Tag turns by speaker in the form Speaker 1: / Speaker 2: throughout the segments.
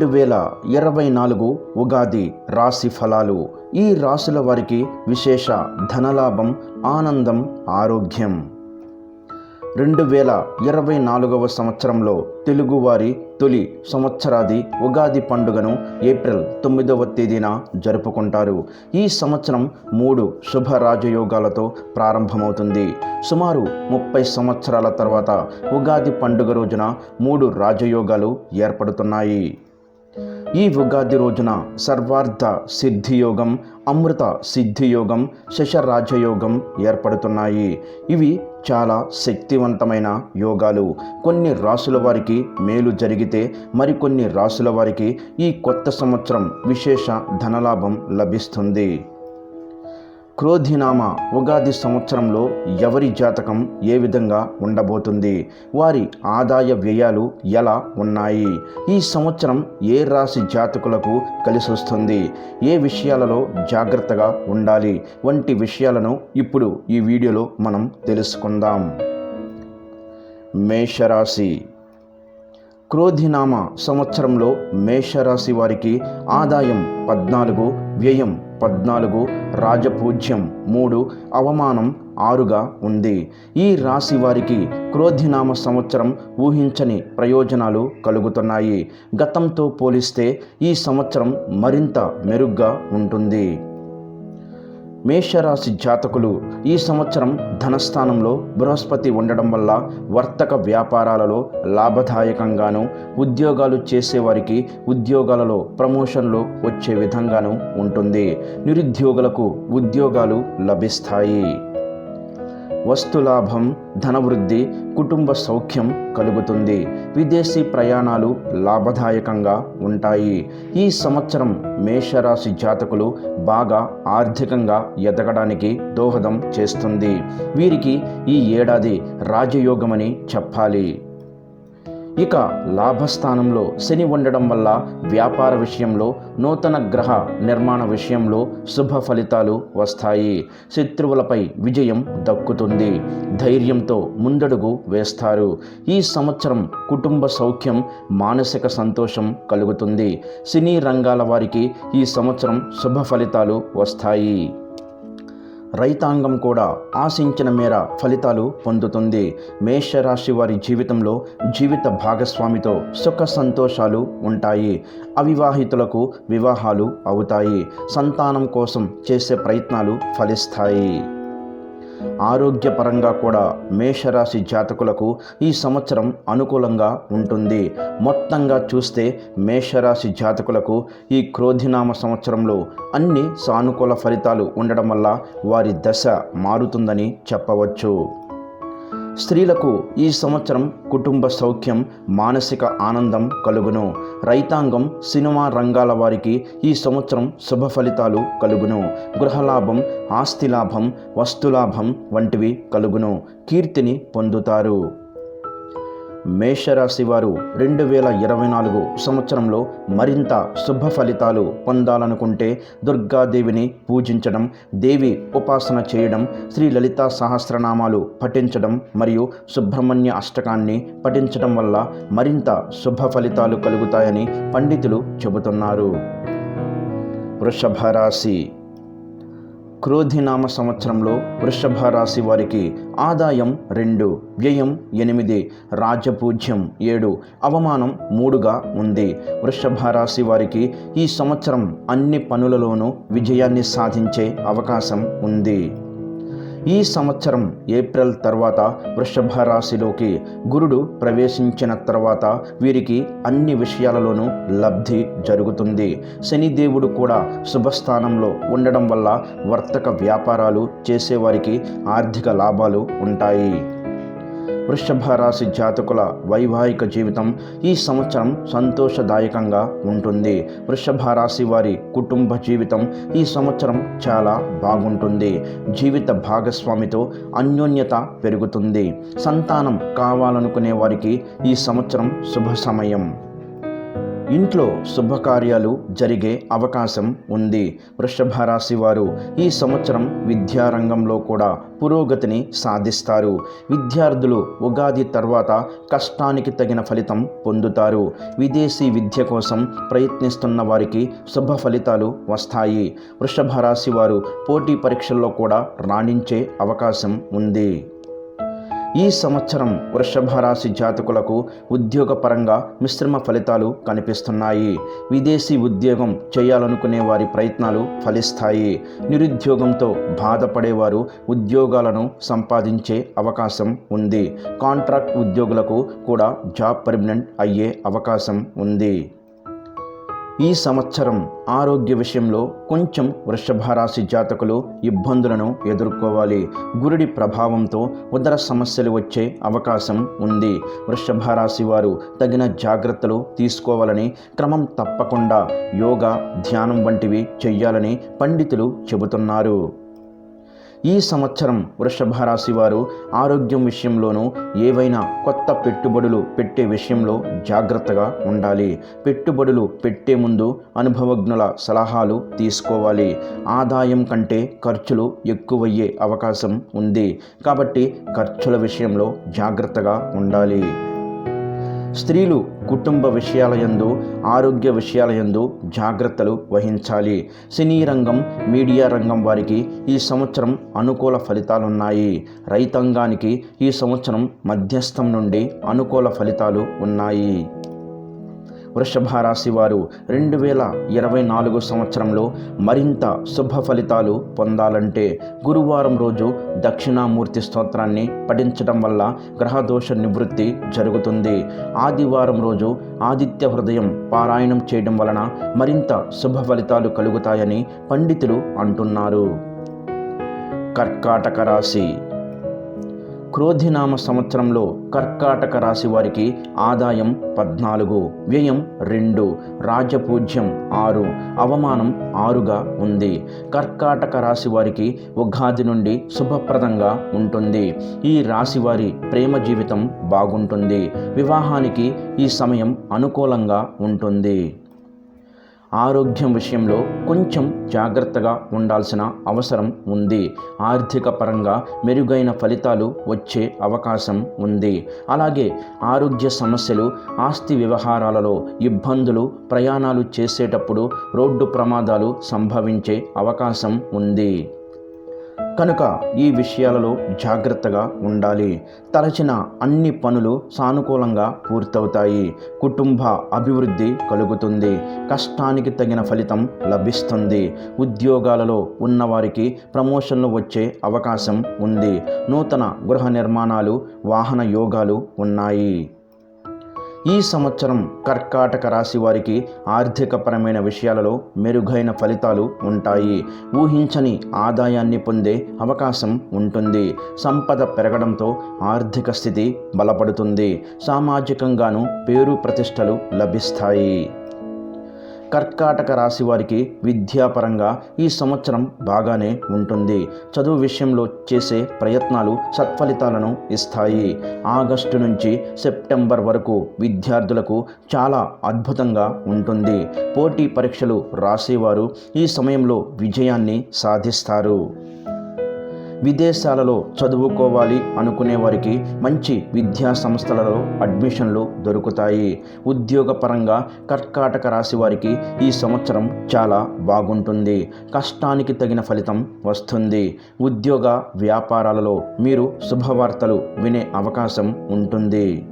Speaker 1: 2024 ఉగాది రాశి ఫలాలు. ఈ రాశుల వారికి విశేష ధనలాభం, ఆనందం, ఆరోగ్యం. 2024 సంవత్సరంలో తెలుగువారి తొలి సంవత్సరాది ఉగాది పండుగను ఏప్రిల్ 9వ తేదీన జరుపుకుంటారు. ఈ సంవత్సరం 3 శుభ రాజయోగాలతో ప్రారంభమవుతుంది. సుమారు 30 సంవత్సరాల తర్వాత ఉగాది పండుగ రోజున 3 రాజయోగాలు ఏర్పడుతున్నాయి. ఈ ఉగాది రోజున సర్వార్థ సిద్ధియోగం, అమృత సిద్ధియోగం, శశరాజయోగం ఏర్పడుతున్నాయి. ఇవి చాలా శక్తివంతమైన యోగాలు. కొన్ని రాసుల వారికి మేలు జరిగితే మరికొన్ని రాసుల వారికి ఈ కొత్త సంవత్సరం విశేష ధనలాభం లభిస్తుంది. క్రోధినామ ఉగాది సంవత్సరంలో ఎవరి జాతకం ఏ విధంగా ఉండబోతుంది, వారి ఆదాయ వ్యయాలు ఎలా ఉన్నాయి, ఈ సంవత్సరం ఏ రాశి జాతకులకు కలిసి వస్తుంది, ఏ విషయాలలో జాగ్రత్తగా ఉండాలి వంటి విషయాలను ఇప్పుడు ఈ వీడియోలో మనం తెలుసుకుందాం. మేషరాశి. క్రోధినామ సంవత్సరంలో మేషరాశి వారికి ఆదాయం 14, వ్యయం 14, రాజపూజ్యం 3, అవమానం 6గా ఉంది. ఈ రాశి వారికి క్రోధినామ సంవత్సరం ఊహించని ప్రయోజనాలు కలుగుతున్నాయి. గతంతో పోలిస్తే ఈ సంవత్సరం మరింత మెరుగ్గా ఉంటుంది. మేషరాశి జాతకులు ఈ సంవత్సరం ధనస్థానంలో బృహస్పతి ఉండడం వల్ల వర్తక వ్యాపారాలలో లాభదాయకంగాను, ఉద్యోగాలు చేసేవారికి ఉద్యోగాలలో ప్రమోషన్లు వచ్చే విధంగాను ఉంటుంది. నిరుద్యోగులకు ఉద్యోగాలు లభిస్తాయి. వస్తులాభం, ధనవృద్ధి, కుటుంబ సౌఖ్యం కలుగుతుంది. విదేశీ ప్రయాణాలు లాభదాయకంగా ఉంటాయి. ఈ సంవత్సరం మేషరాశి జాతకులు బాగా ఆర్థికంగా ఎదగడానికి దోహదం చేస్తుంది. వీరికి ఈ ఏడాది రాజయోగమని చెప్పాలి. ఇక లాభస్థానంలో శని ఉండడం వల్ల వ్యాపార విషయంలో, నూతన గ్రహ నిర్మాణ విషయంలో శుభ ఫలితాలు వస్తాయి. శత్రువులపై విజయం దక్కుతుంది. ధైర్యంతో ముందడుగు వేస్తారు. ఈ సంవత్సరం కుటుంబ సౌఖ్యం, మానసిక సంతోషం కలుగుతుంది. సినీ రంగాల వారికి ఈ సంవత్సరం శుభ ఫలితాలు వస్తాయి. రైతాంగం కూడా ఆశించిన మేర ఫలితాలు పొందుతుంది. మేషరాశి వారి జీవితంలో జీవిత భాగస్వామితో సుఖ సంతోషాలు ఉంటాయి. అవివాహితులకు వివాహాలు అవుతాయి. సంతానం కోసం చేసే ప్రయత్నాలు ఫలిస్తాయి. ఆరోగ్యపరంగా కూడా మేషరాశి జాతకులకు ఈ సంవత్సరం అనుకూలంగా ఉంటుంది. మొత్తంగా చూస్తే మేషరాశి జాతకులకు ఈ క్రోధినామ సంవత్సరంలో అన్ని సానుకూల ఫలితాలు ఉండడం వల్ల వారి దశ మారుతుందని చెప్పవచ్చు. స్త్రీలకు ఈ సంవత్సరం కుటుంబ సౌఖ్యం, మానసిక ఆనందం కలుగును. రైతాంగం, సినిమా రంగాల వారికి ఈ సంవత్సరం శుభ ఫలితాలు కలుగును. గృహలాభం, ఆస్తిలాభం, వస్తులాభం వంటివి కలుగును. కీర్తిని పొందుతారు. మేషరాశి వారు 2024 సంవత్సరంలో మరింత శుభ ఫలితాలు పొందాలనుకుంటే దుర్గాదేవిని పూజించడం, దేవి ఉపాసన చేయడం, శ్రీ లలితా సహస్రనామాలు పఠించడం మరియు సుబ్రహ్మణ్య అష్టకాన్ని పఠించడం వల్ల మరింత శుభ ఫలితాలు కలుగుతాయని పండితులు చెబుతున్నారు. వృషభ రాశి. క్రోధినామ సంవత్సరంలో వృషభ రాశి వారికి ఆదాయం 2, వ్యయం 8, రాజపూజ్యం 7, అవమానం 3గా ఉంది. వృషభ రాశి వారికి ఈ సంవత్సరం అన్ని పనులలోనూ విజయాన్ని సాధించే అవకాశం ఉంది. ఈ సంవత్సరం ఏప్రిల్ తర్వాత వృషభ రాశిలోకి గురుడు ప్రవేశించిన తర్వాత వీరికి అన్ని విషయాలలోనూ లబ్ధి జరుగుతుంది. శనిదేవుడు కూడా శుభస్థానంలో ఉండడం వల్ల వర్తక వ్యాపారాలు చేసేవారికి ఆర్థిక లాభాలు ఉంటాయి. వృషభ రాశి జాతకుల వైవాహిక జీవితం ఈ సంవత్సరం సంతోషదాయకంగా ఉంటుంది. వృషభ రాశి వారి కుటుంబ జీవితం ఈ సంవత్సరం చాలా బాగుంటుంది. జీవిత భాగస్వామితో అన్యోన్యత పెరుగుతుంది. సంతానం కావాలనుకునే వారికి ఈ సంవత్సరం శుభ సమయం. ఇంట్లో శుభకార్యాలు జరిగే అవకాశం ఉంది. వృషభ రాశి వారు ఈ సంవత్సరం విద్యారంగంలో కూడా పురోగతిని సాధిస్తారు. విద్యార్థులు ఉగాది తర్వాత కష్టానికి తగిన ఫలితం పొందుతారు. విదేశీ విద్య కోసం ప్రయత్నిస్తున్న వారికి శుభ ఫలితాలు వస్తాయి. వృషభ రాశి వారు పోటీ పరీక్షల్లో కూడా రాణించే అవకాశం ఉంది. ఈ సంవత్సరం వృషభ రాశి జాతకులకు ఉద్యోగపరంగా మిశ్రమ ఫలితాలు కనిపిస్తున్నాయి. విదేశీ ఉద్యోగం చేయాలనుకునే వారి ప్రయత్నాలు ఫలిస్తాయి. నిరుద్యోగంతో బాధపడేవారు ఉద్యోగాలను సంపాదించే అవకాశం ఉంది. కాంట్రాక్ట్ ఉద్యోగులకు కూడా జాబ్ పర్మనెంట్ అయ్యే అవకాశం ఉంది. ఈ సంవత్సరం ఆరోగ్య విషయంలో కొంచెం వృషభ రాశి జాతకులు ఇబ్బందులను ఎదుర్కోవాలి. గురుడి ప్రభావంతో ఉదర సమస్యలు వచ్చే అవకాశం ఉంది. వృషభ రాశి వారు తగిన జాగ్రత్తలు తీసుకోవాలని, క్రమం తప్పకుండా యోగా, ధ్యానం వంటివి చెయ్యాలని పండితులు చెబుతున్నారు. ఈ సంవత్సరం వృషభ రాశి వారు ఆరోగ్యం విషయంలోనూ ఏవైనా కొత్త పెట్టుబడులు పెట్టే విషయంలో జాగ్రత్తగా ఉండాలి. పెట్టుబడులు పెట్టే ముందు అనుభవజ్ఞుల సలహాలు తీసుకోవాలి. ఆదాయం కంటే ఖర్చులు ఎక్కువయ్యే అవకాశం ఉంది కాబట్టి ఖర్చుల విషయంలో జాగ్రత్తగా ఉండాలి. స్త్రీలు కుటుంబ విషయాలయందు, ఆరోగ్య విషయాలయందు జాగ్రత్తలు వహించాలి. సినీ రంగం, మీడియా రంగం వారికి ఈ సంవత్సరం అనుకూల ఫలితాలున్నాయి. రైతాంగానికి ఈ సంవత్సరం మధ్యస్థం నుండి అనుకూల ఫలితాలు ఉన్నాయి. వృషభ రాశి వారు 2024 సంవత్సరంలో మరింత శుభ ఫలితాలు పొందాలంటే గురువారం రోజు దక్షిణామూర్తి స్తోత్రాన్ని పఠించడం వల్ల గ్రహదోష నివృత్తి జరుగుతుంది. ఆదివారం రోజు ఆదిత్య హృదయం పారాయణం చేయడం వలన మరింత శుభ ఫలితాలు కలుగుతాయని పండితులు అంటున్నారు. కర్కాటక రాశి. క్రోధినామ సంవత్సరంలో కర్కాటక రాశి వారికి ఆదాయం 14, వ్యయం 2, రాజపూజ్యం 6, అవమానం 6గా ఉంది. కర్కాటక రాశి వారికి ఉగాది నుండి శుభప్రదంగా ఉంటుంది. ఈ రాశి వారి ప్రేమ జీవితం బాగుంటుంది. వివాహానికి ఈ సమయం అనుకూలంగా ఉంటుంది. ఆరోగ్యం విషయంలో కొంచెం జాగ్రత్తగా ఉండాల్సిన అవసరం ఉంది. ఆర్థిక పరంగా మెరుగైన ఫలితాలు వచ్చే అవకాశం ఉంది. అలాగే ఆరోగ్య సమస్యలు, ఆస్తి వ్యవహారాలలో ఇబ్బందులు, ప్రయాణాలు చేసేటప్పుడు రోడ్డు ప్రమాదాలు సంభవించే అవకాశం ఉంది. కనుక ఈ విషయాలలో జాగ్రత్తగా ఉండాలి. తలచిన అన్ని పనులు సానుకూలంగా పూర్తవుతాయి. కుటుంబ అభివృద్ధి కలుగుతుంది. కష్టానికి తగిన ఫలితం లభిస్తుంది. ఉద్యోగాలలో ఉన్నవారికి ప్రమోషన్లు వచ్చే అవకాశం ఉంది. నూతన గృహ నిర్మాణాలు, వాహన యోగాలు ఉన్నాయి. ఈ సంవత్సరం కర్కాటక రాశి వారికి ఆర్థికపరమైన విషయాలలో మెరుగైన ఫలితాలు ఉంటాయి. ఊహించని ఆదాయాన్ని పొందే అవకాశం ఉంటుంది. సంపద పెరగడంతో ఆర్థిక స్థితి బలపడుతుంది. సామాజికంగాను పేరు ప్రతిష్టలు లభిస్తాయి. కర్కాటక రాశి వారికి విద్యాపరంగా ఈ సంవత్సరం బాగానే ఉంటుంది. చదువు విషయంలో చేసే ప్రయత్నాలు సత్ఫలితాలను ఇస్తాయి. ఆగస్టు నుంచి సెప్టెంబర్ వరకు విద్యార్థులకు చాలా అద్భుతంగా ఉంటుంది. పోటీ పరీక్షలు రాసేవారు ఈ సమయంలో విజయాన్ని సాధిస్తారు. విదేశాలలో చదువుకోవాలి అనుకునే వారికి మంచి విద్యా సంస్థలలో అడ్మిషన్లు దొరుకుతాయి. ఉద్యోగపరంగా కర్కాటక రాశి వారికి ఈ సంవత్సరం చాలా బాగుంటుంది. కష్టానికి తగిన ఫలితం వస్తుంది. ఉద్యోగ వ్యాపారాలలో మీరు శుభవార్తలు వినే అవకాశం ఉంటుంది.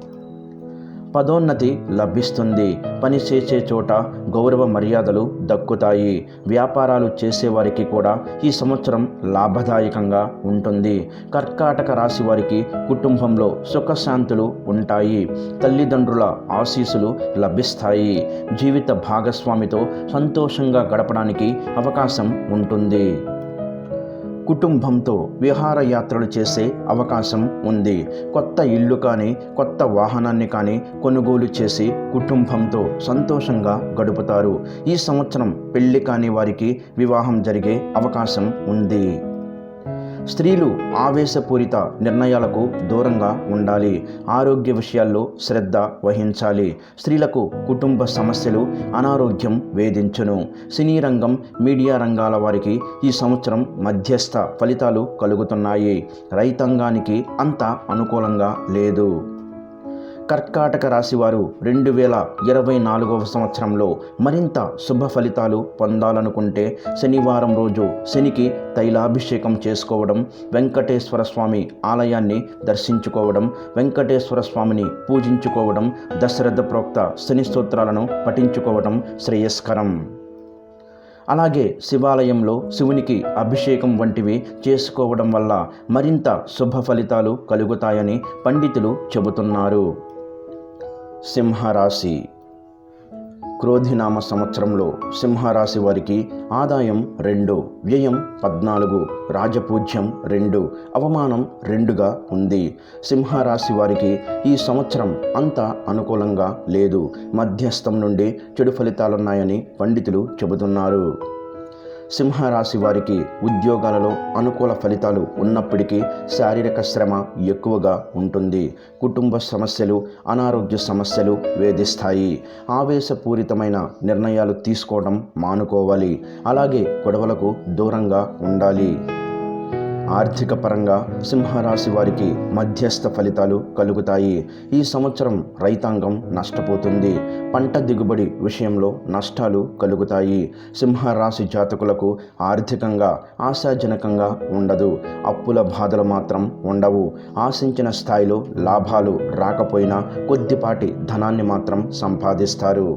Speaker 1: పదోన్నతి లభిస్తుంది. పని చేసే చోట గౌరవ మర్యాదలు దక్కుతాయి. వ్యాపారాలు చేసేవారికి కూడా ఈ సంవత్సరం లాభదాయకంగా ఉంటుంది. కర్కాటక రాశి వారికి కుటుంబంలో సుఖశాంతులు ఉంటాయి. తల్లిదండ్రుల ఆశీస్సులు లభిస్తాయి. జీవిత భాగస్వామితో సంతోషంగా గడపడానికి అవకాశం ఉంటుంది. కుటుంబంతో విహారయాత్రలు చేసే అవకాశం ఉంది. కొత్త ఇల్లు కానీ, కొత్త వాహనాన్ని కానీ కొనుగోలు చేసి కుటుంబంతో సంతోషంగా గడుపుతారు. ఈ సంవత్సరం పెళ్లి కాని వారికి వివాహం జరిగే అవకాశం ఉంది. స్త్రీలు ఆవేశపూరిత నిర్ణయాలకు దూరంగా ఉండాలి. ఆరోగ్య విషయాల్లో శ్రద్ధ వహించాలి. స్త్రీలకు కుటుంబ సమస్యలు, అనారోగ్యం వేధించును. సినీ రంగం, మీడియా రంగాల వారికి ఈ సంవత్సరం మధ్యస్థ ఫలితాలు కలుగుతున్నాయి. రైతాంగానికి అంత అనుకూలంగా లేదు. కర్కాటక రాశివారు 2024వ సంవత్సరంలో మరింత శుభ ఫలితాలు పొందాలనుకుంటే శనివారం రోజు శనికి తైలాభిషేకం చేసుకోవడం, వెంకటేశ్వర స్వామి ఆలయాన్ని దర్శించుకోవడం, వెంకటేశ్వర స్వామిని పూజించుకోవడం, దశరథ ప్రోక్త శని స్తోత్రాలను పఠించుకోవడం శ్రేయస్కరం. అలాగే శివాలయంలో శివునికి అభిషేకం వంటివి చేసుకోవడం వల్ల మరింత శుభ ఫలితాలు కలుగుతాయని పండితులు చెబుతున్నారు. సింహరాశి. క్రోధినామ సంవత్సరంలో సింహరాశి వారికి ఆదాయం 2, వ్యయం 14, రాజపూజ్యం 2, అవమానం 2గా ఉంది. సింహరాశి వారికి ఈ సంవత్సరం అంత అనుకూలంగా లేదు. మధ్యస్థం నుండి చెడు ఫలితాలున్నాయని పండితులు చెబుతున్నారు. సింహరాశి వారికి ఉద్యోగాలలో అనుకూల ఫలితాలు ఉన్నప్పటికీ శారీరక శ్రమ ఎక్కువగా ఉంటుంది. కుటుంబ సమస్యలు, అనారోగ్య సమస్యలు వేధిస్తాయి. ఆవేశపూరితమైన నిర్ణయాలు తీసుకోవడం మానుకోవాలి. అలాగే గొడవలకు దూరంగా ఉండాలి. ఆర్థిక పరంగా సింహరాశి వారికి మధ్యస్థ ఫలితాలు కలుగుతాయి. ఈ సంవత్సరం రైతాంగం నష్టపోతుంది. పంట దిగుబడి విషయంలో నష్టాలు కలుగుతాయి. సింహరాశి జాతకులకు ఆర్థికంగా ఆశాజనకంగా ఉండదు. అప్పుల బాధలు మాత్రం ఉండవు. ఆశించిన స్థాయిలో లాభాలు రాకపోయినా కొద్దిపాటి ధనాన్ని మాత్రం సంపాదిస్తారు.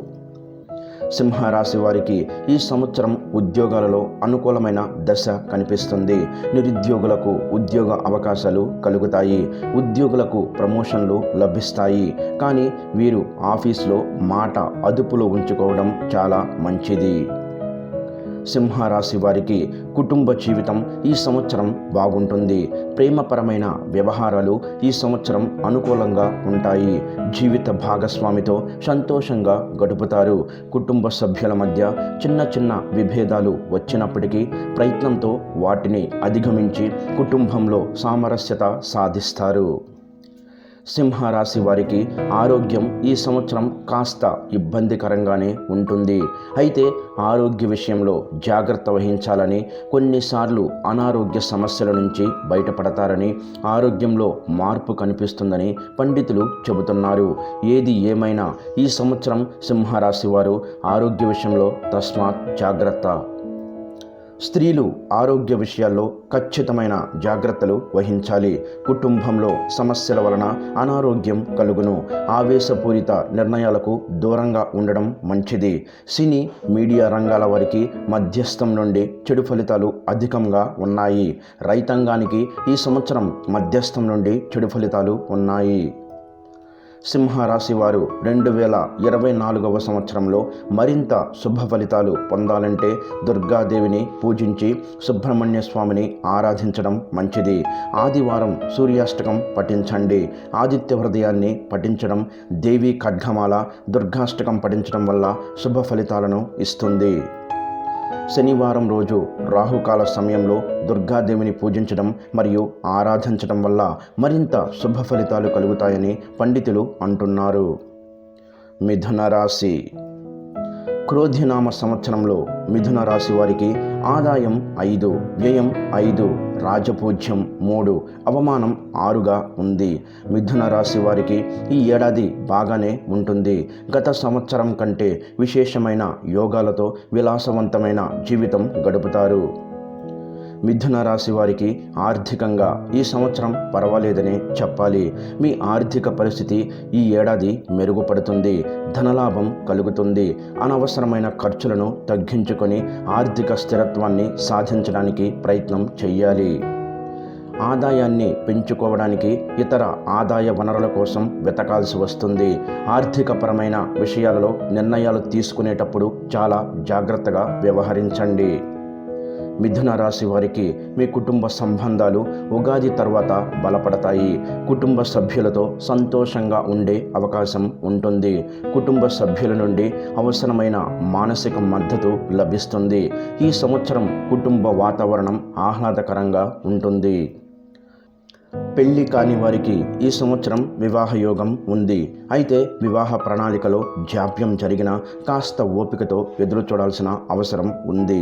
Speaker 1: సింహరాశి వారికి ఈ సంవత్సరం ఉద్యోగాలలో అనుకూలమైన దశ కనిపిస్తుంది. నిరుద్యోగులకు ఉద్యోగ అవకాశాలు కలుగుతాయి. ఉద్యోగులకు ప్రమోషన్లు లభిస్తాయి. కానీ వీరు ఆఫీస్లో మాట అదుపులో ఉంచుకోవడం చాలా మంచిది. సింహరాశి వారికి కుటుంబ జీవితం ఈ సంవత్సరం బాగుంటుంది. ప్రేమపరమైన వ్యవహారాలు ఈ సంవత్సరం అనుకూలంగా ఉంటాయి. జీవిత భాగస్వామితో సంతోషంగా గడుపుతారు. కుటుంబ సభ్యుల మధ్య చిన్న చిన్న విభేదాలు వచ్చినప్పటికీ ప్రయత్నంతో వాటిని అధిగమించి కుటుంబంలో సామరస్యత సాధిస్తారు. సింహరాశి వారికి ఆరోగ్యం ఈ సంవత్సరం కాస్త ఇబ్బందికరంగానే ఉంటుంది. అయితే ఆరోగ్య విషయంలో జాగ్రత్త వహించాలని, కొన్నిసార్లు అనారోగ్య సమస్యల నుంచి బయటపడతారని, ఆరోగ్యంలో మార్పు కనిపిస్తుందని పండితులు చెబుతున్నారు. ఏది ఏమైనా ఈ సంవత్సరం సింహరాశి వారు ఆరోగ్య విషయంలో తస్మాత్ జాగ్రత్త. స్త్రీలు ఆరోగ్య విషయాల్లో ఖచ్చితమైన జాగ్రత్తలు వహించాలి. కుటుంబంలో సమస్యల వలన అనారోగ్యం కలుగును. ఆవేశపూరిత నిర్ణయాలకు దూరంగా ఉండడం మంచిది. సినీ, మీడియా రంగాల వారికి మధ్యస్థం నుండి చెడు ఫలితాలు అధికంగా ఉన్నాయి. రైతాంగానికి ఈ సంవత్సరం మధ్యస్థం నుండి చెడు ఫలితాలు ఉన్నాయి. సింహరాశి వారు 2024వ సంవత్సరంలో మరింత శుభ ఫలితాలు పొందాలంటే దుర్గాదేవిని పూజించి సుబ్రహ్మణ్య స్వామిని ఆరాధించడం మంచిది. ఆదివారం సూర్యాష్టకం పఠించండి. ఆదిత్య హృదయాన్ని పఠించడం, దేవి ఖడ్గమాల, దుర్గాష్టకం పఠించడం వల్ల శుభ ఫలితాలను ఇస్తుంది. శనివారం రోజు రాహుకాల సమయంలో దుర్గాదేవిని పూజించడం మరియు ఆరాధించడం వల్ల మరింత శుభ ఫలితాలు కలుగుతాయని పండితులు అంటున్నారు. మిథున రాశి. క్రోధినామ సంవత్సరంలో మిథున రాశి వారికి ఆదాయం 5, వ్యయం 5, రాజపూజ్యం 3, అవమానం 6గా ఉంది. మిథున రాశి వారికి ఈ ఏడాది బాగానే ఉంటుంది. గత సంవత్సరం కంటే విశేషమైన యోగాలతో విలాసవంతమైన జీవితం గడుపుతారు. మిథున రాశి వారికి ఆర్థికంగా ఈ సంవత్సరం పర్వాలేదనే చెప్పాలి. మీ ఆర్థిక పరిస్థితి ఈ ఏడాది మెరుగుపడుతుంది. ధనలాభం కలుగుతుంది. అనవసరమైన ఖర్చులను తగ్గించుకొని ఆర్థిక స్థిరత్వాన్ని సాధించడానికి ప్రయత్నం చేయాలి. ఆదాయాన్ని పెంచుకోవడానికి ఇతర ఆదాయ వనరుల కోసం వెతకాల్సి వస్తుంది. ఆర్థికపరమైన విషయాలలో నిర్ణయాలు తీసుకునేటప్పుడు చాలా జాగ్రత్తగా వ్యవహరించండి. మిథున రాశి వారికి మీ కుటుంబ సంబంధాలు ఉగాది తర్వాత బలపడతాయి. కుటుంబ సభ్యులతో సంతోషంగా ఉండే అవకాశం ఉంటుంది. కుటుంబ సభ్యుల నుండి అవసరమైన మానసిక మద్దతు లభిస్తుంది. ఈ సంవత్సరం కుటుంబ వాతావరణం ఆహ్లాదకరంగా ఉంటుంది. పెళ్లి కాని వారికి ఈ సంవత్సరం వివాహ యోగం ఉంది. అయితే వివాహ ప్రణాళికలో జాప్యం జరిగినా కాస్త ఓపికతో ఎదురు చూడాల్సిన అవసరం ఉంది.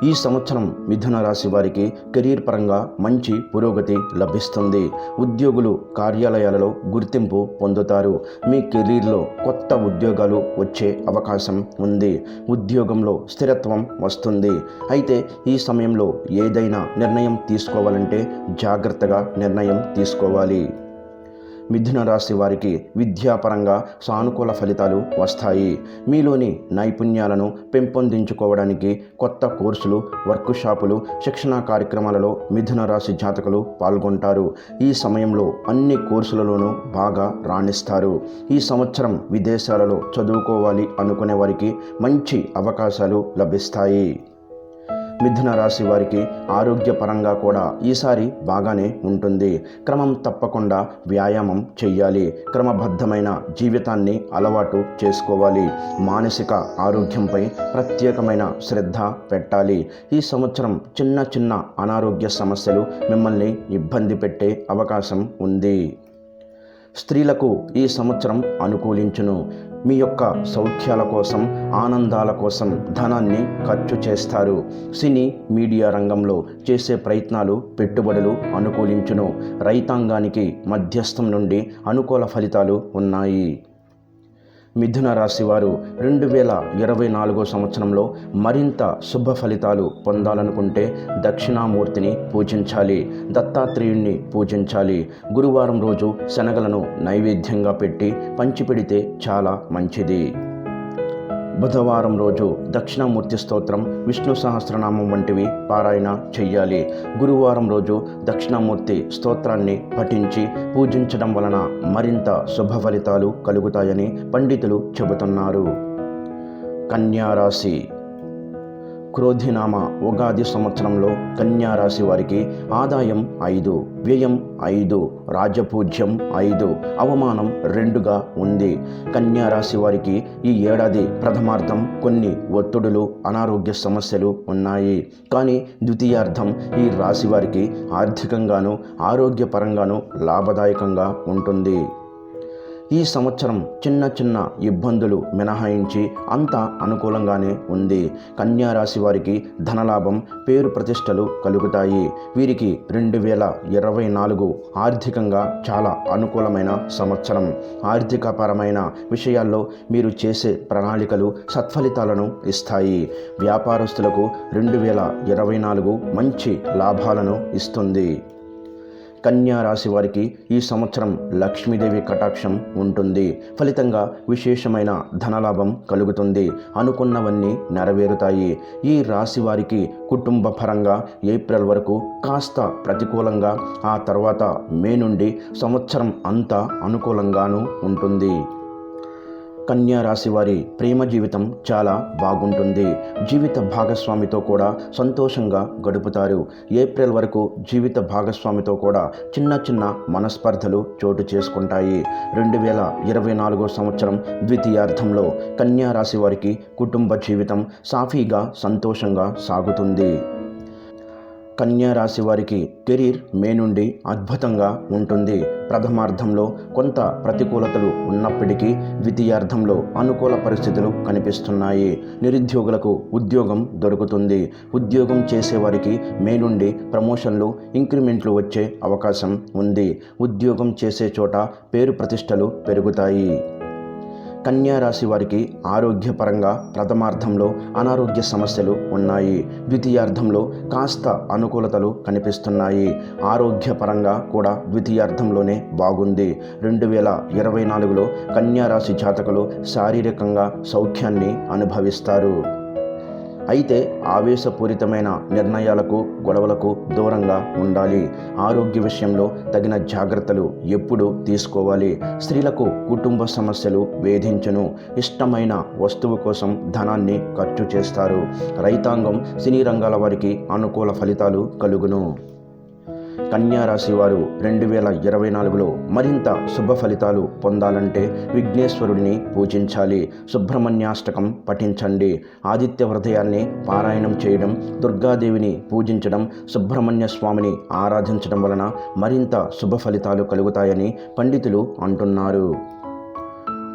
Speaker 1: ఈ సంవత్సరం మిథున రాశి వారికి కెరీర్ పరంగా మంచి పురోగతి లభిస్తుంది. ఉద్యోగులు కార్యాలయాలలో గుర్తింపు పొందుతారు. మీ కెరీర్లో కొత్త ఉద్యోగాలు వచ్చే అవకాశం ఉంది. ఉద్యోగంలో స్థిరత్వం వస్తుంది. అయితే ఈ సమయంలో ఏదైనా నిర్ణయం తీసుకోవాలంటే జాగ్రత్తగా నిర్ణయం తీసుకోవాలి. మిథున రాశి వారికి విద్యాపరంగా సానుకూల ఫలితాలు వస్తాయి. మీలోని నైపుణ్యాలను పెంపొందించుకోవడానికి కొత్త కోర్సులు, వర్క్షాపులు, శిక్షణా కార్యక్రమాలలో మిథున రాశి జాతకులు పాల్గొంటారు. ఈ సమయంలో అన్ని కోర్సులలోనూ బాగా రాణిస్తారు. ఈ సంవత్సరం విదేశాలలో చదువుకోవాలి అనుకునే వారికి మంచి అవకాశాలు లభిస్తాయి. మిథున రాశి వారికి ఆరోగ్యపరంగా కూడా ఈసారి బాగానే ఉంటుంది. క్రమం తప్పకుండా వ్యాయామం చెయ్యాలి. క్రమబద్ధమైన జీవితాన్ని అలవాటు చేసుకోవాలి. మానసిక ఆరోగ్యంపై ప్రత్యేకమైన శ్రద్ధ పెట్టాలి. ఈ సంవత్సరం చిన్న చిన్న అనారోగ్య సమస్యలు మిమ్మల్ని ఇబ్బంది పెట్టే అవకాశం ఉంది. స్త్రీలకు ఈ సంవత్సరం అనుకూలించును. మీ యొక్క సౌఖ్యాల కోసం, ఆనందాల కోసం ధనాన్ని ఖర్చు చేస్తారు. సినీ, మీడియా రంగంలో చేసే ప్రయత్నాలు, పెట్టుబడులు అనుకూలించును. రైతాంగానికి మధ్యస్థం నుండి అనుకూల ఫలితాలు ఉన్నాయి. మిథున రాశి వారు 2024 సంవత్సరంలో మరింత శుభ ఫలితాలు పొందాలనుకుంటే దక్షిణామూర్తిని పూజించాలి. దత్తాత్రేయుణ్ణి పూజించాలి. గురువారం రోజు శనగలను నైవేద్యంగా పెట్టి పంచిపెడితే చాలా మంచిది. బుధవారం రోజు దక్షిణామూర్తి స్తోత్రం, విష్ణు సహస్రనామం వంటివి పారాయణ చెయ్యాలి. గురువారం రోజు దక్షిణామూర్తి స్తోత్రాన్ని పఠించి పూజించడం వలన మరింత శుభ ఫలితాలు కలుగుతాయని పండితులు చెబుతున్నారు. కన్యా రాశి. క్రోధినామ ఉగాది సంవత్సరంలో కన్యా రాశి వారికి ఆదాయం 5, వ్యయం 5, రాజపూజ్యం 5, అవమానం 2గా ఉంది. కన్యా రాశి వారికి ఈ ఏడాది ప్రథమార్థం కొన్ని ఒత్తిడులు, అనారోగ్య సమస్యలు ఉన్నాయి. కానీ ద్వితీయార్థం ఈ రాశి వారికి ఆర్థికంగాను ఆరోగ్యపరంగాను లాభదాయకంగా ఉంటుంది. ఈ సంవత్సరం చిన్న చిన్న ఇబ్బందులు మినహాయించి అంతా అనుకూలంగానే ఉంది. కన్యా రాశి వారికి ధనలాభం, పేరు ప్రతిష్టలు కలుగుతాయి. వీరికి 2024 ఆర్థికంగా చాలా అనుకూలమైన సంవత్సరం. ఆర్థికపరమైన విషయాల్లో మీరు చేసే ప్రణాళికలు సత్ఫలితాలను ఇస్తాయి. వ్యాపారస్తులకు 2024 మంచి లాభాలను ఇస్తుంది. కన్యా రాశి వారికి ఈ సంవత్సరం లక్ష్మీదేవి కటాక్షం ఉంటుంది. ఫలితంగా విశేషమైన ధనలాభం కలుగుతుంది. అనుకున్నవన్నీ నెరవేరుతాయి. ఈ రాశి వారికి కుటుంబ పరంగా ఏప్రిల్ వరకు కాస్త ప్రతికూలంగా, ఆ తర్వాత మే నుండి సంవత్సరం అంతా అనుకూలంగానూ ఉంటుంది. కన్యా రాశి వారి ప్రేమ జీవితం చాలా బాగుంటుంది. జీవిత భాగస్వామితో కూడా సంతోషంగా గడుపుతారు. ఏప్రిల్ వరకు జీవిత భాగస్వామితో కూడా చిన్న చిన్న మనస్పర్ధలు చోటు చేసుకుంటాయి. 2024 సంవత్సరం ద్వితీయార్థంలో కన్యా రాశి వారికి కుటుంబ జీవితం సాఫీగా, సంతోషంగా సాగుతుంది. కన్యా రాశి వారికి కెరీర్ మే నుండి అద్భుతంగా ఉంటుంది. ప్రథమార్థంలో కొంత ప్రతికూలతలు ఉన్నప్పటికీ ద్వితీయార్థంలో అనుకూల పరిస్థితులు కనిపిస్తున్నాయి. నిరుద్యోగులకు ఉద్యోగం దొరుకుతుంది. ఉద్యోగం చేసేవారికి మే నుండి ప్రమోషన్లు, ఇంక్రిమెంట్లు వచ్చే అవకాశం ఉంది. ఉద్యోగం చేసే చోట పేరు ప్రతిష్టలు పెరుగుతాయి. కన్యా రాశి వారికి ఆరోగ్యపరంగా ప్రథమార్థంలో అనారోగ్య సమస్యలు ఉన్నాయి. ద్వితీయార్థంలో కాస్త అనుకూలతలు కనిపిస్తున్నాయి. ఆరోగ్యపరంగా కూడా ద్వితీయార్థంలోనే బాగుంది. 2024లో కన్యా రాశి జాతకులు శారీరకంగా సౌఖ్యాన్ని అనుభవిస్తారు. అయితే ఆవేశపూరితమైన నిర్ణయాలకు, గొడవలకు దూరంగా ఉండాలి. ఆరోగ్య విషయంలో తగిన జాగ్రత్తలు ఎప్పుడు తీసుకోవాలి. స్త్రీలకు కుటుంబ సమస్యలు వేధించును. ఇష్టమైన వస్తువు కోసం ధనాన్ని ఖర్చు చేస్తారు. రైతాంగం, సినీ రంగాల వారికి అనుకూల ఫలితాలు కలుగును. కన్యా రాశి వారు 2024లో మరింత శుభ ఫలితాలు పొందాలంటే విఘ్నేశ్వరుడిని పూజించాలి. సుబ్రహ్మణ్యాష్టకం పఠించండి. ఆదిత్య హృదయాన్ని పారాయణం చేయడం, దుర్గాదేవిని పూజించడం, సుబ్రహ్మణ్య స్వామిని ఆరాధించడం వలన మరింత శుభ ఫలితాలు కలుగుతాయని పండితులు అంటున్నారు.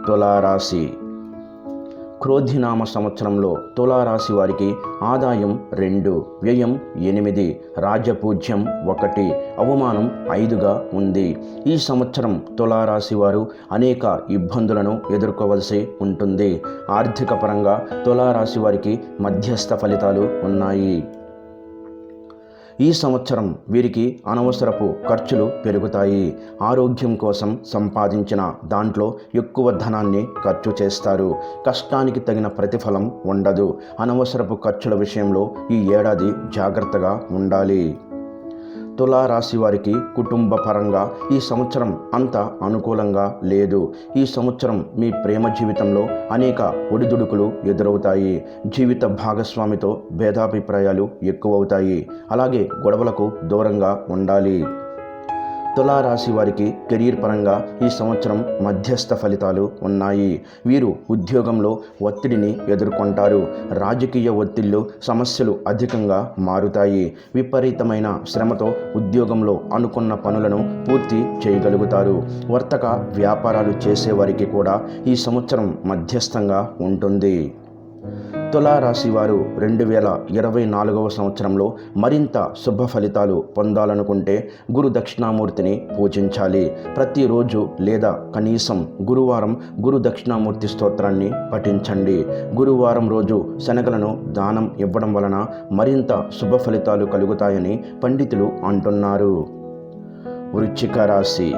Speaker 1: తులారాశి. క్రోధినామ సంవత్సరంలో తులారాశి వారికి ఆదాయం 2, వ్యయం 8, రాజపూజ్యం 1, అవమానం 5గా ఉంది. ఈ సంవత్సరం తులారాశి వారు అనేక ఇబ్బందులను ఎదుర్కోవలసి ఉంటుంది. ఆర్థిక పరంగా తులారాశి వారికి మధ్యస్థ ఫలితాలు ఉన్నాయి. ఈ సంవత్సరం వీరికి అనవసరపు ఖర్చులు పెరుగుతాయి. ఆరోగ్యం కోసం సంపాదించిన దాంట్లో ఎక్కువ ధనాన్ని ఖర్చు చేస్తారు. కష్టానికి తగిన ప్రతిఫలం ఉండదు. అనవసరపు ఖర్చుల విషయంలో ఈ ఏడాది జాగ్రత్తగా ఉండాలి. తులారాశి వారికి కుటుంబ పరంగా ఈ సంవత్సరం అంత అనుకూలంగా లేదు. ఈ సంవత్సరం మీ ప్రేమ జీవితంలో అనేక ఒడిదుడుకులు ఎదురవుతాయి. జీవిత భాగస్వామితో భేదాభిప్రాయాలు ఎక్కువవుతాయి. అలాగే గొడవలకు దూరంగా ఉండాలి. తులారాశి వారికి కెరీర్ పరంగా ఈ సంవత్సరం మధ్యస్థ ఫలితాలు ఉన్నాయి. వీరు ఉద్యోగంలో ఒత్తిడిని ఎదుర్కొంటారు. రాజకీయ ఒత్తిళ్లు, సమస్యలు అధికంగా మారుతాయి. విపరీతమైన శ్రమతో ఉద్యోగంలో అనుకున్న పనులను పూర్తి చేయగలుగుతారు. వర్తక వ్యాపారాలు చేసేవారికి కూడా ఈ సంవత్సరం మధ్యస్థంగా ఉంటుంది. తులారాశి వారు 2024వ సంవత్సరంలో మరింత శుభ ఫలితాలు పొందాలనుకుంటే గురు దక్షిణామూర్తిని పూజించాలి. ప్రతిరోజు లేదా కనీసం గురువారం గురు దక్షిణామూర్తి స్తోత్రాన్ని పఠించండి. గురువారం రోజు శనగలను దానం ఇవ్వడం వలన మరింత శుభ ఫలితాలు కలుగుతాయని పండితులు అంటున్నారు. వృశ్చిక రాశి.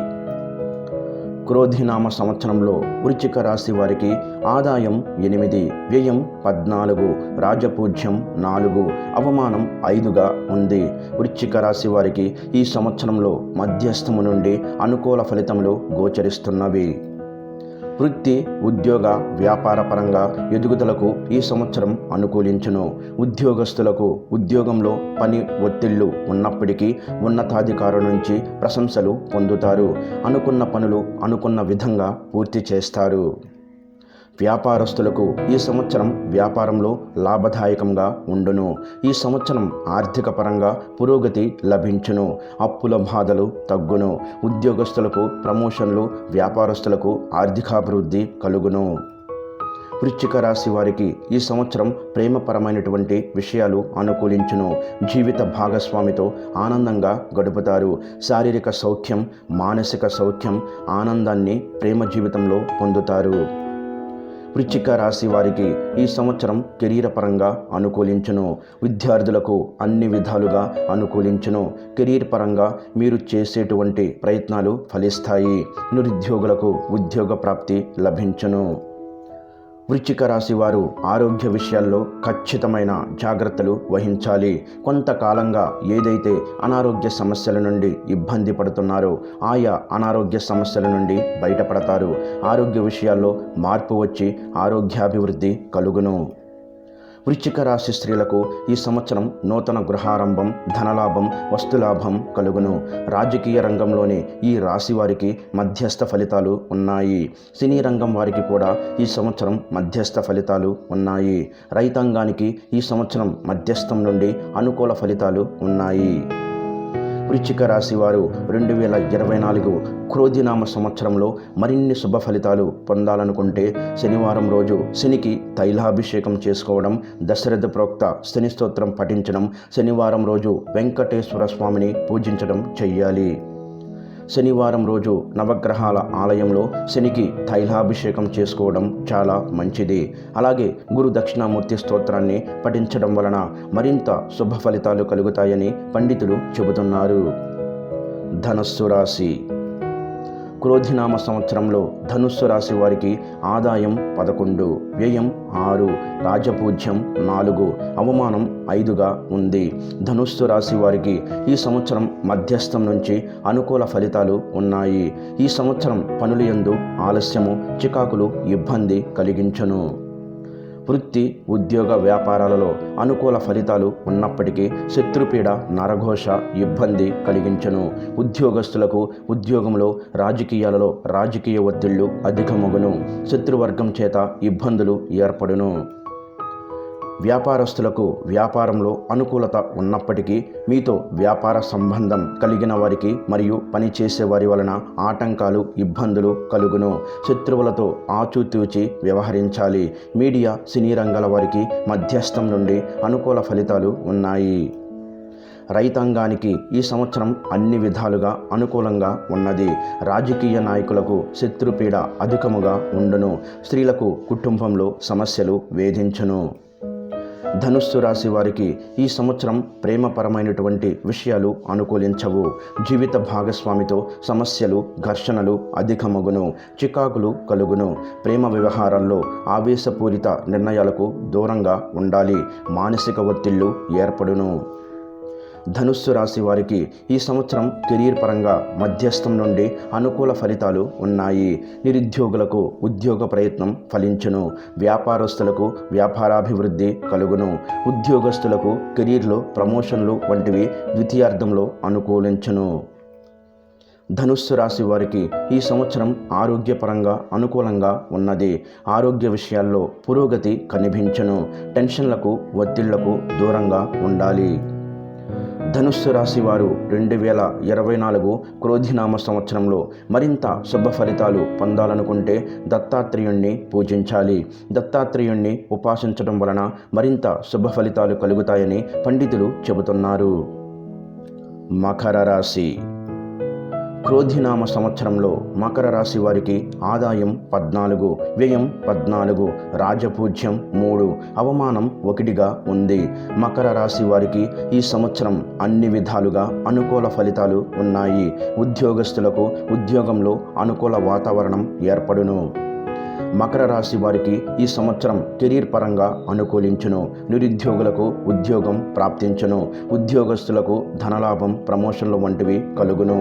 Speaker 1: క్రోధినామ సంవత్సరంలో వృశ్చిక రాశి వారికి ఆదాయం 8, వ్యయం 14, రాజపూజ్యం 4, అవమానం 5గా ఉంది. వృశ్చిక రాశి వారికి ఈ సంవత్సరంలో మధ్యస్థము నుండి అనుకూల ఫలితములు గోచరిస్తున్నవి. వృత్తి, ఉద్యోగ, వ్యాపార పరంగా ఎదుగుదలకు ఈ సంవత్సరం అనుకూలించును. ఉద్యోగస్తులకు ఉద్యోగంలో పని ఒత్తిళ్లు ఉన్నప్పటికీ ఉన్నతాధికారుల నుంచి ప్రశంసలు పొందుతారు. అనుకున్న పనులు అనుకున్న విధంగా పూర్తి చేస్తారు. వ్యాపారస్తులకు ఈ సంవత్సరం వ్యాపారంలో లాభదాయకంగా ఉండును. ఈ సంవత్సరం ఆర్థిక పరంగా పురోగతి లభించును. అప్పుల బాధలు తగ్గును. ఉద్యోగస్తులకు ప్రమోషన్లు, వ్యాపారస్తులకు ఆర్థికాభివృద్ధి కలుగును. వృశ్చిక రాశి వారికి ఈ సంవత్సరం ప్రేమపరమైనటువంటి విషయాలు అనుకూలించును. జీవిత భాగస్వామితో ఆనందంగా గడుపుతారు. శారీరక సౌఖ్యం, మానసిక సౌఖ్యం, ఆనందాన్ని ప్రేమ జీవితంలో పొందుతారు. వృశ్చిక రాశి వారికి ఈ సంవత్సరం కెరీర్ పరంగా అనుకూలించును. విద్యార్థులకు అన్ని విధాలుగా అనుకూలించును. కెరీర్ పరంగా మీరు చేసేటువంటి ప్రయత్నాలు ఫలిస్తాయి. నిరుద్యోగులకు ఉద్యోగ ప్రాప్తి లభించును. వృశ్చిక రాశి వారు ఆరోగ్య విషయాల్లో ఖచ్చితమైన జాగ్రత్తలు వహించాలి. కొంతకాలంగా ఏదైతే అనారోగ్య సమస్యల నుండి ఇబ్బంది పడుతున్నారో ఆయా అనారోగ్య సమస్యల నుండి బయటపడతారు. ఆరోగ్య విషయాల్లో మార్పు వచ్చి ఆరోగ్యాభివృద్ధి కలుగును. వృశ్చిక రాశి స్త్రీలకు ఈ సంవత్సరం నూతన గృహారంభం, ధనలాభం, వస్తులాభం కలుగును. రాజకీయ రంగంలోని ఈ రాశి వారికి మధ్యస్థ ఫలితాలు ఉన్నాయి. సినీ రంగం వారికి కూడా ఈ సంవత్సరం మధ్యస్థ ఫలితాలు ఉన్నాయి. రైతాంగానికి ఈ సంవత్సరం మధ్యస్థం నుండి అనుకూల ఫలితాలు ఉన్నాయి. వృశ్చిక రాశి వారు 2024 క్రోధినామ సంవత్సరంలో మరిన్ని శుభ ఫలితాలు పొందాలనుకుంటే శనివారం రోజు శనికి తైలాభిషేకం చేసుకోవడం, దశరథ ప్రోక్త శని స్తోత్రం పఠించడం, శనివారం రోజు వెంకటేశ్వర స్వామిని పూజించడం చెయ్యాలి. శనివారం రోజు నవగ్రహాల ఆలయంలో శనికి తైలాభిషేకం చేసుకోవడం చాలా మంచిది. అలాగే గురు దక్షిణామూర్తి స్తోత్రాన్ని పఠించడం వలన మరింత శుభ ఫలితాలు కలుగుతాయని పండితులు చెబుతున్నారు. ధనస్సు రాశి. క్రోధినామ సంవత్సరంలో ధనుస్సు రాశి వారికి ఆదాయం 11, వ్యయం 6, రాజపూజ్యం 4, అవమానం 5గా ఉంది. ధనుస్సు రాశి వారికి ఈ సంవత్సరం మధ్యస్థం నుంచి అనుకూల ఫలితాలు ఉన్నాయి. ఈ సంవత్సరం పనులు యందు ఆలస్యము, చికాకులు, ఇబ్బంది కలిగించును. వృత్తి, ఉద్యోగ, వ్యాపారాలలో అనుకూల ఫలితాలు ఉన్నప్పటికీ శత్రుపీడ, నరఘోష, ఇబ్బంది కలిగించును. ఉద్యోగస్తులకు ఉద్యోగంలో, రాజకీయాలలో రాజకీయ ఒత్తిళ్లు అధికమగును. శత్రువర్గం చేత ఇబ్బందులు ఏర్పడును. వ్యాపారస్తులకు వ్యాపారంలో అనుకూలత ఉన్నప్పటికీ మీతో వ్యాపార సంబంధం కలిగిన వారికి మరియు పనిచేసే వారి వలన ఆటంకాలు, ఇబ్బందులు కలుగును. శత్రువులతో ఆచితూచి వ్యవహరించాలి. మీడియా, సినీ రంగాల వారికి మధ్యస్థం నుండి అనుకూల ఫలితాలు ఉన్నాయి. రైతాంగానికి ఈ సంవత్సరం అన్ని విధాలుగా అనుకూలంగా ఉన్నది. రాజకీయ నాయకులకు శత్రుపీడ అధికముగా ఉండును. స్త్రీలకు కుటుంబంలో సమస్యలు వేధించును. ధనుస్సు రాశి వారికి ఈ సంవత్సరం ప్రేమపరమైనటువంటి విషయాలు అనుకూలించవు. జీవిత భాగస్వామితో సమస్యలు, ఘర్షణలు అధికమగును. చికాకులు కలుగును. ప్రేమ వ్యవహారాల్లో ఆవేశపూరిత నిర్ణయాలకు దూరంగా ఉండాలి. మానసిక ఒత్తిళ్లు ఏర్పడును. ధనుస్సు రాశి వారికి ఈ సంవత్సరం కెరీర్ పరంగా మధ్యస్థం నుండి అనుకూల ఫలితాలు ఉన్నాయి. నిరుద్యోగులకు ఉద్యోగ ప్రయత్నం ఫలించును. వ్యాపారస్తులకు వ్యాపారాభివృద్ధి కలుగును. ఉద్యోగస్తులకు కెరీర్లో ప్రమోషన్లు వంటివి ద్వితీయార్థంలో అనుకూలించును. ధనుస్సు రాశి వారికి ఈ సంవత్సరం ఆరోగ్యపరంగా అనుకూలంగా ఉన్నది. ఆరోగ్య విషయాల్లో పురోగతి కనిపించును. టెన్షన్లకు, ఒత్తిళ్లకు దూరంగా ఉండాలి. ధనుస్సు రాశి వారు 2024 క్రోధినామ సంవత్సరంలో మరింత శుభ ఫలితాలు పొందాలనుకుంటే దత్తాత్రేయుణ్ణి పూజించాలి. దత్తాత్రేయుణ్ణి ఉపాసించడం వలన మరింత శుభ ఫలితాలు కలుగుతాయని పండితులు చెబుతున్నారు. మకర రాశి. క్రోధినామ సంవత్సరంలో మకర రాశి వారికి ఆదాయం 14, వ్యయం 14, రాజపూజ్యం 3, అవమానం 1గా ఉంది. మకర రాశి వారికి ఈ సంవత్సరం అన్ని విధాలుగా అనుకూల ఫలితాలు ఉన్నాయి. ఉద్యోగస్తులకు ఉద్యోగంలో అనుకూల వాతావరణం ఏర్పడును. మకర రాశి వారికి ఈ సంవత్సరం కెరీర్ పరంగా అనుకూలించును. నిరుద్యోగులకు ఉద్యోగం ప్రాప్తించును. ఉద్యోగస్తులకు ధనలాభం, ప్రమోషన్లు వంటివి కలుగును.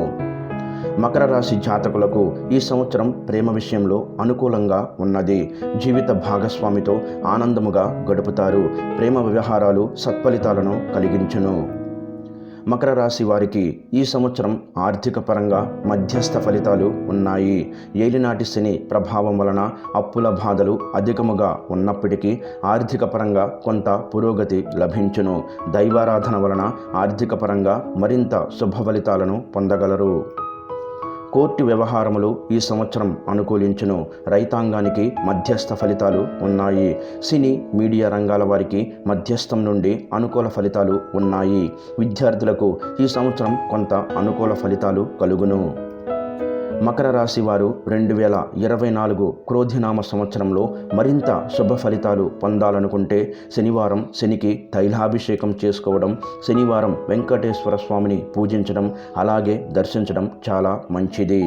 Speaker 1: మకర రాశి జాతకులకు ఈ సంవత్సరం ప్రేమ విషయంలో అనుకూలంగా ఉన్నది. జీవిత భాగస్వామితో ఆనందముగా గడుపుతారు. ప్రేమ వ్యవహారాలు సత్ఫలితాలను కలిగించును. మకర రాశి వారికి ఈ సంవత్సరం ఆర్థిక పరంగా మధ్యస్థ ఫలితాలు ఉన్నాయి. ఏలినాటి శని ప్రభావం వలన అప్పుల బాధలు అధికముగా ఉన్నప్పటికీ ఆర్థిక పరంగా కొంత పురోగతి లభించును. దైవారాధన వలన ఆర్థిక పరంగా మరింత శుభ ఫలితాలను పొందగలరు. కోర్టు వ్యవహారములు ఈ సంవత్సరం అనుకూలించును. రైతాంగానికి మధ్యస్థ ఫలితాలు ఉన్నాయి. సినీ, మీడియా రంగాల వారికి మధ్యస్థం నుండి అనుకూల ఫలితాలు ఉన్నాయి. విద్యార్థులకు ఈ సంవత్సరం కొంత అనుకూల ఫలితాలు కలుగును. మకర రాశి వారు 2024 క్రోధినామ సంవత్సరంలో మరింత శుభ ఫలితాలు పొందాలనుకుంటే శనివారం శనికి తైలాభిషేకం చేసుకోవడం, శనివారం వెంకటేశ్వర స్వామిని పూజించడం, అలాగే దర్శించడం చాలా మంచిది.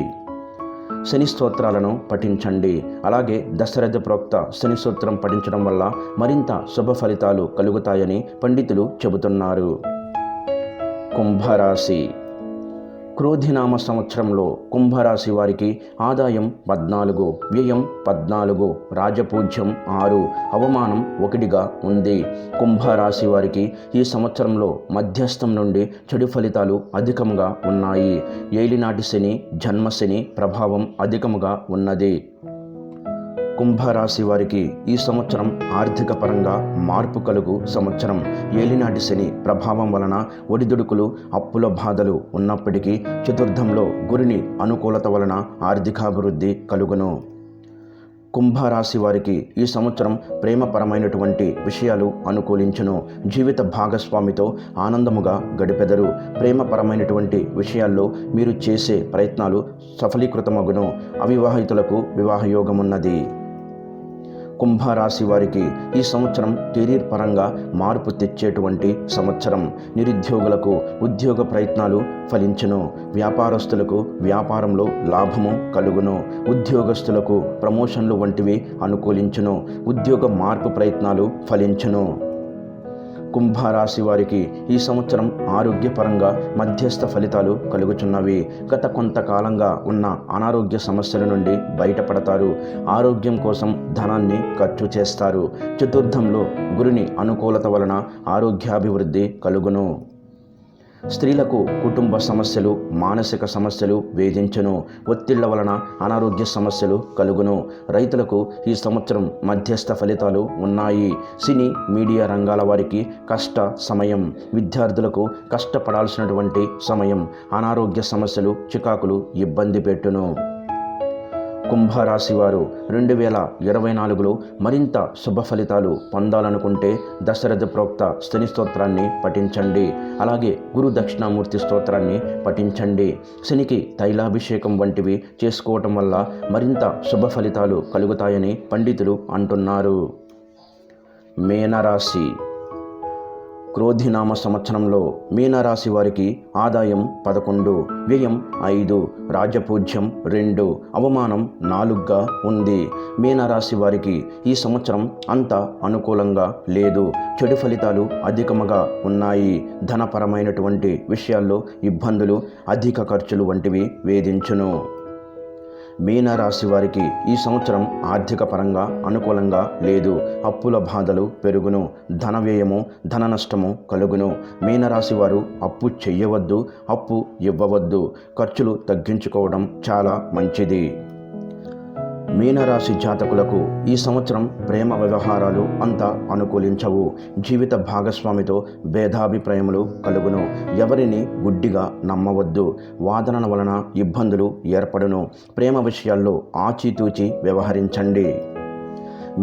Speaker 1: శని స్తోత్రాలను పఠించండి. అలాగే దశరథ ప్రోక్త శని స్తోత్రం పఠించడం వల్ల మరింత శుభ ఫలితాలు కలుగుతాయని పండితులు చెబుతున్నారు. కుంభరాశి. క్రోధినామ సంవత్సరంలో కుంభరాశి వారికి ఆదాయం 14, వ్యయం 14, రాజపూజ్యం 6, అవమానం 1గా ఉంది. కుంభరాశి వారికి ఈ సంవత్సరంలో మధ్యస్థం నుండి చెడు ఫలితాలు అధికంగా ఉన్నాయి. ఏలినాటి శని, జన్మశని ప్రభావం అధికముగా ఉన్నది. కుంభరాశి వారికి ఈ సంవత్సరం ఆర్థిక పరంగా మార్పు కలుగు సంవత్సరం. ఏలినాటి శని ప్రభావం వలన ఒడిదుడుకులు, అప్పుల బాధలు ఉన్నప్పటికీ చతుర్థంలో గురుని అనుకూలత వలన ఆర్థికాభివృద్ధి కలుగును. కుంభరాశి వారికి ఈ సంవత్సరం ప్రేమపరమైనటువంటి విషయాలు అనుకూలించును. జీవిత భాగస్వామితో ఆనందముగా గడిపెదరు. ప్రేమపరమైనటువంటి విషయాల్లో మీరు చేసే ప్రయత్నాలు సఫలీకృతమగును. అవివాహితులకు వివాహ యోగమున్నది. కుంభరాశి వారికి ఈ సంవత్సరం కెరీర్ పరంగా మార్పు తెచ్చేటువంటి సంవత్సరం. నిరుద్యోగులకు ఉద్యోగ ప్రయత్నాలు ఫలించును. వ్యాపారస్తులకు వ్యాపారంలో లాభము కలుగును. ఉద్యోగస్తులకు ప్రమోషన్లు వంటివి అనుకూలించును. ఉద్యోగ మార్పు ప్రయత్నాలు ఫలించును. కుంభరాశి వారికి ఈ సంవత్సరం ఆరోగ్యపరంగా మధ్యస్థ ఫలితాలు కలుగుచున్నవి. గత కొంతకాలంగా ఉన్న అనారోగ్య సమస్యల నుండి బయటపడతారు. ఆరోగ్యం కోసం ధనాన్ని ఖర్చు చేస్తారు. చతుర్థంలో గురుని అనుకూలత వలన ఆరోగ్యాభివృద్ధి కలుగును. స్త్రీలకు కుటుంబ సమస్యలు, మానసిక సమస్యలు వేధించును. ఒత్తిళ్ల వలన అనారోగ్య సమస్యలు కలుగును. రైతులకు ఈ సంవత్సరం మధ్యస్థ ఫలితాలు ఉన్నాయి. సినీ మీడియా రంగాల వారికి కష్ట సమయం. విద్యార్థులకు కష్టపడాల్సినటువంటి సమయం. అనారోగ్య సమస్యలు, చికాకులు ఇబ్బంది పెట్టును. కుంభరాశి వారు 2024లో మరింత శుభ ఫలితాలు పొందాలనుకుంటే దశరథ ప్రోక్త శని స్తోత్రాన్ని పఠించండి. అలాగే గురు దక్షిణామూర్తి స్తోత్రాన్ని పఠించండి. శనికి తైలాభిషేకం వంటివి చేసుకోవటం వల్ల మరింత శుభ ఫలితాలు కలుగుతాయని పండితులు అంటున్నారు. మీనరాశి. క్రోధినామ సంవత్సరంలో మీనరాశి వారికి ఆదాయం 11, వ్యయం 5, రాజపూజ్యం 2, అవమానం 4గా ఉంది. మీనరాశి వారికి ఈ సంవత్సరం అంత అనుకూలంగా లేదు. చెడు ఫలితాలు అధికముగా ఉన్నాయి. ధనపరమైనటువంటి విషయాల్లో ఇబ్బందులు, అధిక ఖర్చులు వంటివి వేధించును. మీనరాశి వారికి ఈ సంవత్సరం ఆర్థిక పరంగా అనుకూలంగా లేదు. అప్పుల బాధలు పెరుగును. ధన వ్యయము, ధన నష్టము కలుగును. మీనరాశి వారు అప్పు చెయ్యవద్దు, అప్పు ఇవ్వవద్దు. ఖర్చులు తగ్గించుకోవడం చాలా మంచిది. మీనరాశి జాతకులకు ఈ సంవత్సరం ప్రేమ వ్యవహారాలు అంత అనుకూలించవు. జీవిత భాగస్వామితో భేదాభిప్రాయములు కలుగును. ఎవరిని గుడ్డిగా నమ్మవద్దు. వాదనల వలన ఇబ్బందులు ఏర్పడును. ప్రేమ విషయాల్లో ఆచితూచి వ్యవహరించండి.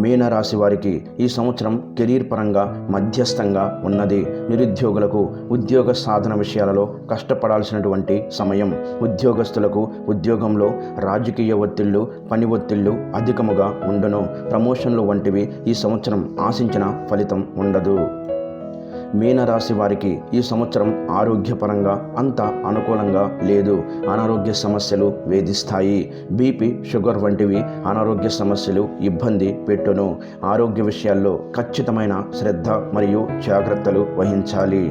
Speaker 1: మీనరాశి వారికి ఈ సంవత్సరం కెరీర్ పరంగా మధ్యస్థంగా ఉన్నది. నిరుద్యోగులకు ఉద్యోగ సాధన విషయాలలో కష్టపడాల్సినటువంటి సమయం. ఉద్యోగస్తులకు ఉద్యోగంలో రాజకీయ ఒత్తిళ్లు, పని ఒత్తిళ్లు అధికముగా ఉండును. ప్రమోషన్లు వంటివి ఈ సంవత్సరం ఆశించిన ఫలితం ఉండదు. మీనరాశి వారికి ఈ సంవత్సరం ఆరోగ్యపరంగా అంత అనుకూలంగా లేదు. అనారోగ్య సమస్యలు వేధిస్తాయి. బీపీ, షుగర్ వంటివి అనారోగ్య సమస్యలు ఇబ్బంది పెట్టును. ఆరోగ్య విషయాల్లో ఖచ్చితమైన శ్రద్ధ మరియు జాగ్రత్తలు వహించాలి.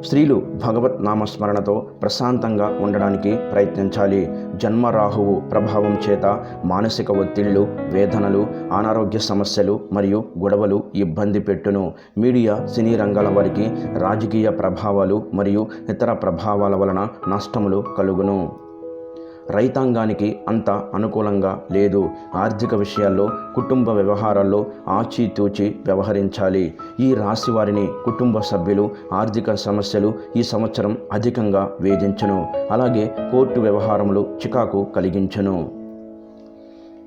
Speaker 1: స్త్రీలు భగవత్ నామస్మరణతో ప్రశాంతంగా ఉండడానికి ప్రయత్నించాలి. జన్మ రాహువు ప్రభావం చేత మానసిక ఒత్తిళ్లు, వేదనలు, అనారోగ్య సమస్యలు మరియు గొడవలు ఇబ్బంది పెట్టును. మీడియా, సినీ రంగాల వారికి రాజకీయ ప్రభావాలు మరియు ఇతర ప్రభావాల వలన నష్టములు కలుగును. రైతాంగానికి అంత అనుకూలంగా లేదు. ఆర్థిక విషయాల్లో, కుటుంబ వ్యవహారాల్లో ఆచితూచి వ్యవహరించాలి. ఈ రాశి వారిని కుటుంబ సభ్యులు ఆర్థిక సమస్యలు ఈ సంవత్సరం అధికంగా వేధించును. అలాగే కోర్టు వ్యవహారములు చికాకు కలిగించును.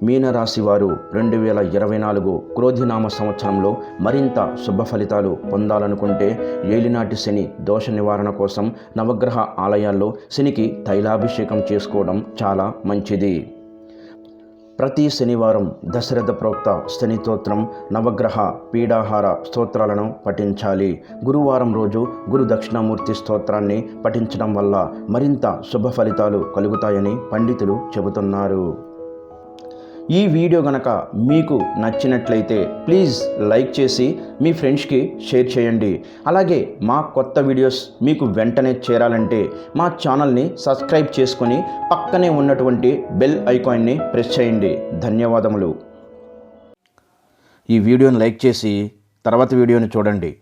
Speaker 1: మీనరాశి వారు 2024 క్రోధినామ సంవత్సరంలో మరింత శుభ ఫలితాలు పొందాలనుకుంటే ఏలినాటి శని దోష నివారణ కోసం నవగ్రహ ఆలయాల్లో శనికి తైలాభిషేకం చేసుకోవడం చాలా మంచిది. ప్రతి శనివారం దశరథ ప్రోక్త శని స్తోత్రం, నవగ్రహ పీడాహార స్తోత్రాలను పఠించాలి. గురువారం రోజు గురు దక్షిణామూర్తి స్తోత్రాన్ని పఠించడం వల్ల మరింత శుభ ఫలితాలు కలుగుతాయని పండితులు చెబుతున్నారు. ఈ వీడియో గనక మీకు నచ్చినట్లయితే ప్లీజ్ లైక్ చేసి మీ ఫ్రెండ్స్కి షేర్ చేయండి. అలాగే మా కొత్త వీడియోస్ మీకు వెంటనే చేరాలంటే మా ఛానల్ని సబ్స్క్రైబ్ చేసుకొని పక్కనే ఉన్నటువంటి బెల్ ఐకాన్ని ప్రెస్ చేయండి. ధన్యవాదములు. ఈ వీడియోని లైక్ చేసి తర్వాత వీడియోని చూడండి.